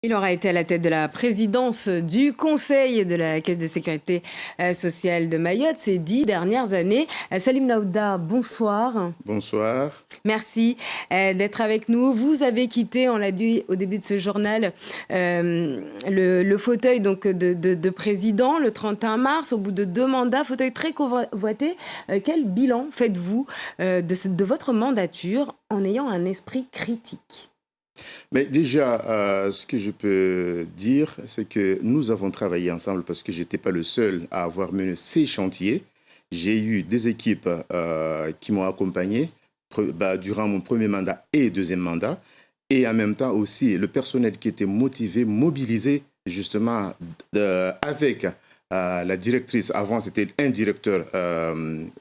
Il aura été à la tête de la présidence du Conseil de la Caisse de sécurité sociale de Mayotte ces 10 dernières années. Salim Naouda, bonsoir. Bonsoir. Merci d'être avec nous. Vous avez quitté, on l'a dit au début de ce journal, le fauteuil donc, de président le 31 mars, au bout de 2 mandats, fauteuil très convoité. Quel bilan faites-vous de votre mandature en ayant un esprit critique ? Mais déjà, ce que je peux dire, c'est que nous avons travaillé ensemble parce que je n'étais pas le seul à avoir mené ces chantiers. J'ai eu des équipes qui m'ont accompagné durant mon premier mandat et deuxième mandat. Et en même temps aussi, le personnel qui était motivé, mobilisé justement avec la directrice. Avant, c'était un directeur,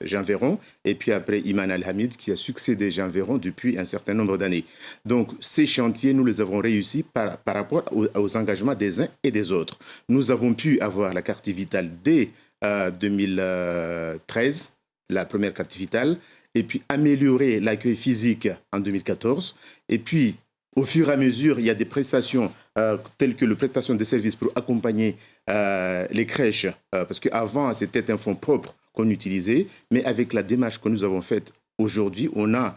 Jean Véron, et puis après, Iman Al-Hamid, qui a succédé Jean Véron depuis un certain nombre d'années. Donc, ces chantiers, nous les avons réussis par rapport aux engagements des uns et des autres. Nous avons pu avoir la carte vitale dès 2013, la première carte vitale, et puis améliorer l'accueil physique en 2014, et puis au fur et à mesure, il y a des prestations telles que la prestation de services pour accompagner les crèches, parce qu'avant, c'était un fonds propre qu'on utilisait, mais avec la démarche que nous avons faite aujourd'hui, on a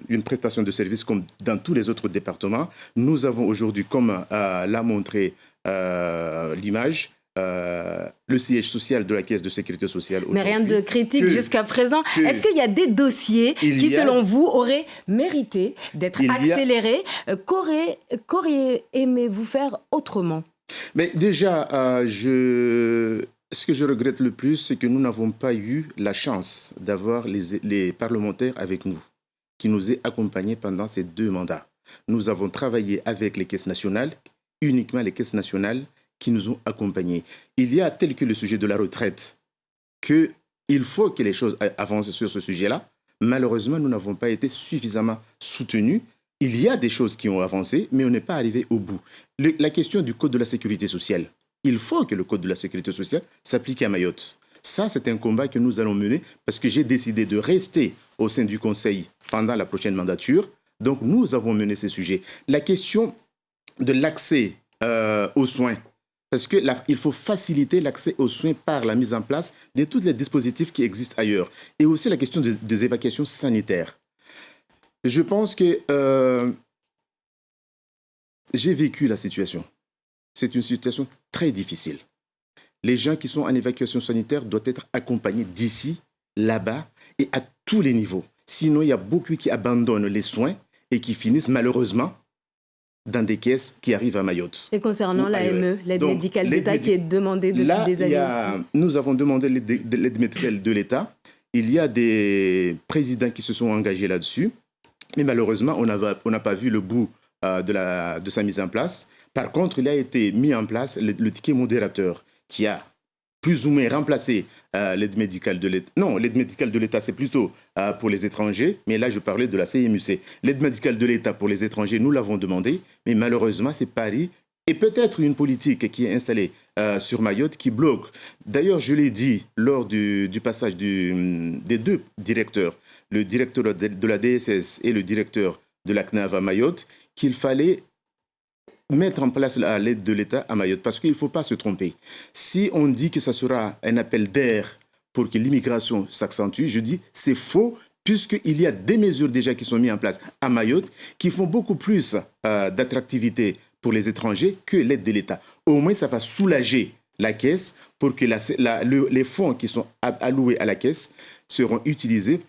une prestation de services comme dans tous les autres départements. Nous avons aujourd'hui, comme l'a montré l'image, le siège social de la Caisse de sécurité sociale. Mais rien de critique jusqu'à présent. Est-ce qu'il y a des dossiers qui, selon vous, auraient mérité d'être accélérés? Qu'auriez-vous faire autrement? Mais déjà, ce que je regrette le plus, c'est que nous n'avons pas eu la chance d'avoir les parlementaires avec nous, qui nous aient accompagnés pendant ces 2 mandats. Nous avons travaillé avec les caisses nationales, uniquement les caisses nationales, qui nous ont accompagnés. Il y a tel que le sujet de la retraite, qu'il faut que les choses avancent sur ce sujet-là. Malheureusement, nous n'avons pas été suffisamment soutenus. Il y a des choses qui ont avancé, mais on n'est pas arrivé au bout. La question du Code de la sécurité sociale. Il faut que le Code de la sécurité sociale s'applique à Mayotte. Ça, c'est un combat que nous allons mener parce que j'ai décidé de rester au sein du Conseil pendant la prochaine mandature. Donc, nous avons mené ces sujets. La question de l'accès aux soins, parce qu'il faut faciliter l'accès aux soins par la mise en place de tous les dispositifs qui existent ailleurs. Et aussi la question des évacuations sanitaires. Je pense que j'ai vécu la situation. C'est une situation très difficile. Les gens qui sont en évacuation sanitaire doivent être accompagnés d'ici, là-bas et à tous les niveaux. Sinon, il y a beaucoup qui abandonnent les soins et qui finissent malheureusement dans des caisses qui arrivent à Mayotte. Et concernant l'AME, l'aide médicale d'État qui est demandée depuis des années aussi. Nous avons demandé l'aide médicale de l'État. Il y a des présidents qui se sont engagés là-dessus. Mais malheureusement, on n'a pas vu le bout de sa mise en place. Par contre, il a été mis en place le ticket modérateur qui a plus ou moins remplacé l'aide médicale de l'État. Non, l'aide médicale de l'État, c'est plutôt pour les étrangers. Mais là, je parlais de la CMUC. L'aide médicale de l'État pour les étrangers, nous l'avons demandé. Mais malheureusement, c'est Paris et peut-être une politique qui est installée sur Mayotte qui bloque. D'ailleurs, je l'ai dit lors du passage des 2 directeurs, le directeur de la DSS et le directeur de la CNAV à Mayotte, qu'il fallait mettre en place l'aide de l'État à Mayotte, parce qu'il ne faut pas se tromper. Si on dit que ça sera un appel d'air pour que l'immigration s'accentue, je dis c'est faux, puisqu'il y a des mesures déjà qui sont mises en place à Mayotte qui font beaucoup plus d'attractivité pour les étrangers que l'aide de l'État. Au moins, ça va soulager la caisse pour que les fonds qui sont alloués à la caisse seront utilisés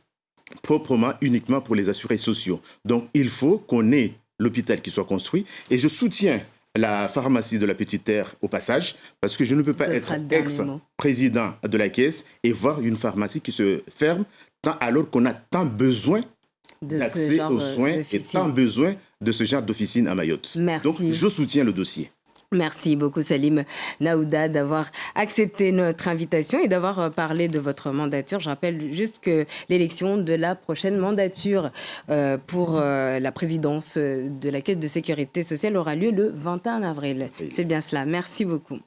proprement uniquement pour les assurés sociaux. Donc, il faut qu'on ait l'hôpital qui soit construit. Et je soutiens la pharmacie de la Petite Terre au passage, parce que je ne peux pas être ex-président de la caisse et voir une pharmacie qui se ferme, alors qu'on a tant besoin d'accès aux soins et tant besoin de ce genre d'officine à Mayotte. Merci. Donc, je soutiens le dossier. Merci beaucoup Salim Naouda d'avoir accepté notre invitation et d'avoir parlé de votre mandature. Je rappelle juste que l'élection de la prochaine mandature pour la présidence de la Caisse de sécurité sociale aura lieu le 21 avril. C'est bien cela. Merci beaucoup.